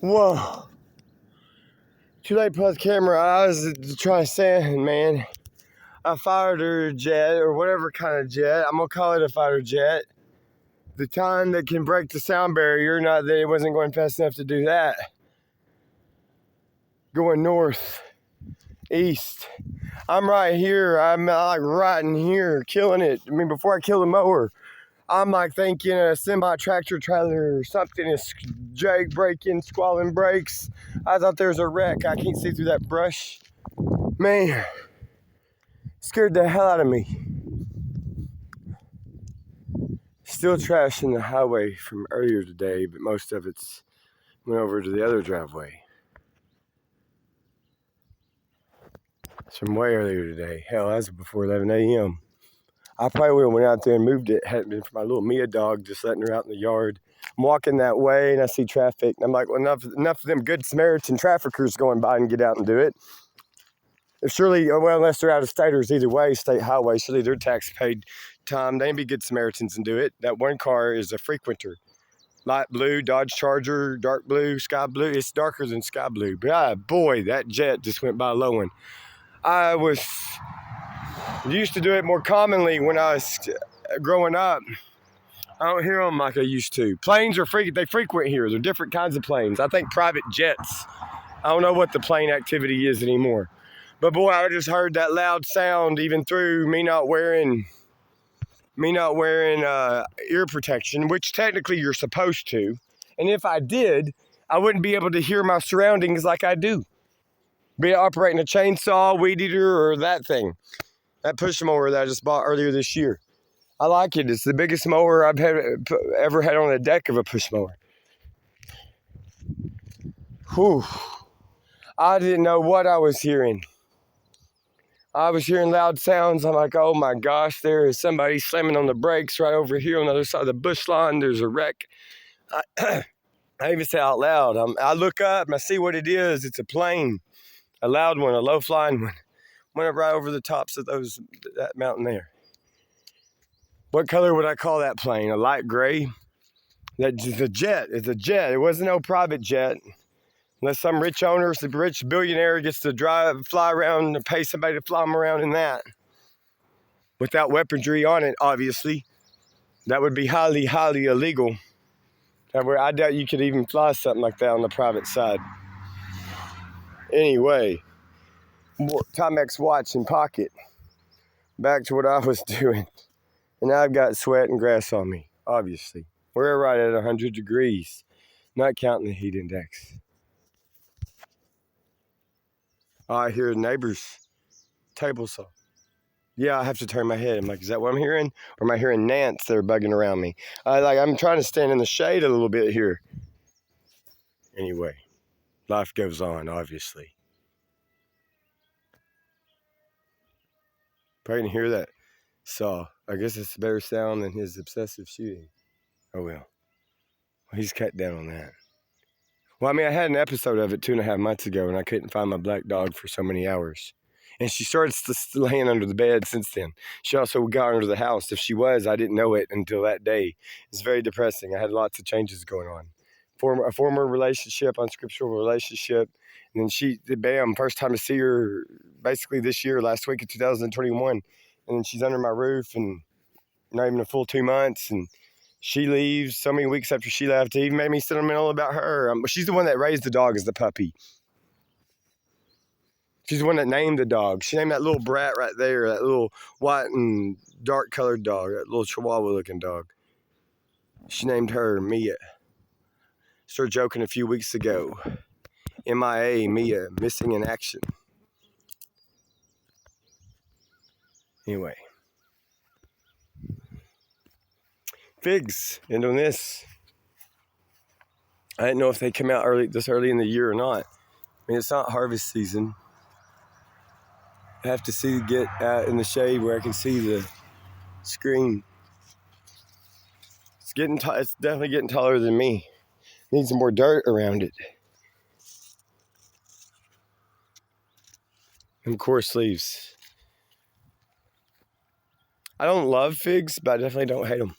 Whoa. Too late to put the camera. I was trying to stand, man. A fighter jet, or whatever kind of jet. I'm going to call it a fighter jet. The time that can break the sound barrier, not that it wasn't going fast enough to do that. Going north, east. I'm right here. I'm like right in here, killing it. I mean, before I kill the mower, I'm like thinking a semi-tractor trailer or something is breaking, squalling brakes. I thought there was a wreck. I can't see through that brush. Man, scared the hell out of me. Still trash in the highway from earlier today, but most of it's went over to the other driveway. It's from way earlier today. Hell, that was before 11 a.m. I probably would have went out there and moved it. Hadn't been for my little Mia dog, just letting her out in the yard. I'm walking that way and I see traffic. And I'm like, well, enough of them good Samaritan traffickers going by and get out and do it. Surely, well, unless they're out of state or it's either way, state highway, surely they're tax paid time. They ain't be good Samaritans and do it. That one car is a frequenter. Light blue, Dodge Charger, dark blue, sky blue. It's darker than sky blue. But boy, that jet just went by low one. I used to do it more commonly when I was growing up. I don't hear them like I used to. Planes are they frequent here. They're different kinds of planes. I think private jets. I don't know what the plane activity is anymore. But boy, I just heard that loud sound even through me not wearing ear protection, which technically you're supposed to. And if I did, I wouldn't be able to hear my surroundings like I do. Be it operating a chainsaw, weed eater, or that thing. That push mower that I just bought earlier this year. I like it. It's the biggest mower I've ever had on the deck of a push mower. Whew. I didn't know what I was hearing. I was hearing loud sounds. I'm like, oh my gosh, there is somebody slamming on the brakes right over here on the other side of the bush line. There's a wreck. I even say out loud. I look up and I see what it is. It's a plane, a loud one, a low flying one. Went right over the tops of that mountain there. What color would I call that plane? A light gray? That's a jet. It's a jet. It wasn't no private jet. Unless some rich owner, some rich billionaire gets to fly around and pay somebody to fly them around in that. Without weaponry on it, obviously. That would be highly, highly illegal. I doubt you could even fly something like that on the private side. Anyway, Timex watch in pocket. Back to what I was doing. And now I've got sweat and grass on me, obviously. We're right at 100 degrees, not counting the heat index. I hear the neighbor's table saw. Yeah, I have to turn my head. I'm like, is that what I'm hearing? Or am I hearing gnats that are bugging around me? I'm trying to stand in the shade a little bit here. Anyway, life goes on, obviously. Probably didn't hear that saw. I guess it's a better sound than his obsessive shooting. Oh well. He's cut down on that. Well, I mean, I had an episode of it 2.5 months ago, and I couldn't find my black dog for so many hours. And she started laying under the bed since then. She also got under the house. If she was, I didn't know it until that day. It's very depressing. I had lots of changes going on. A former relationship, unscriptural relationship. And then bam, first time to see her basically this year, last week of 2021. And then she's under my roof and not even a full 2 months. And she leaves so many weeks after she left. It even made me sentimental about her. She's the one that raised the dog as the puppy. She's the one that named the dog. She named that little brat right there, that little white and dark colored dog, that little chihuahua looking dog. She named her Mia. Started joking a few weeks ago. MIA, Mia, missing in action. Anyway. Figs, end on this. I didn't know if they come out this early in the year or not. I mean, it's not harvest season. I have to get out in the shade where I can see the screen. It's definitely getting taller than me. Needs some more dirt around it. And coarse leaves. I don't love figs, but I definitely don't hate them.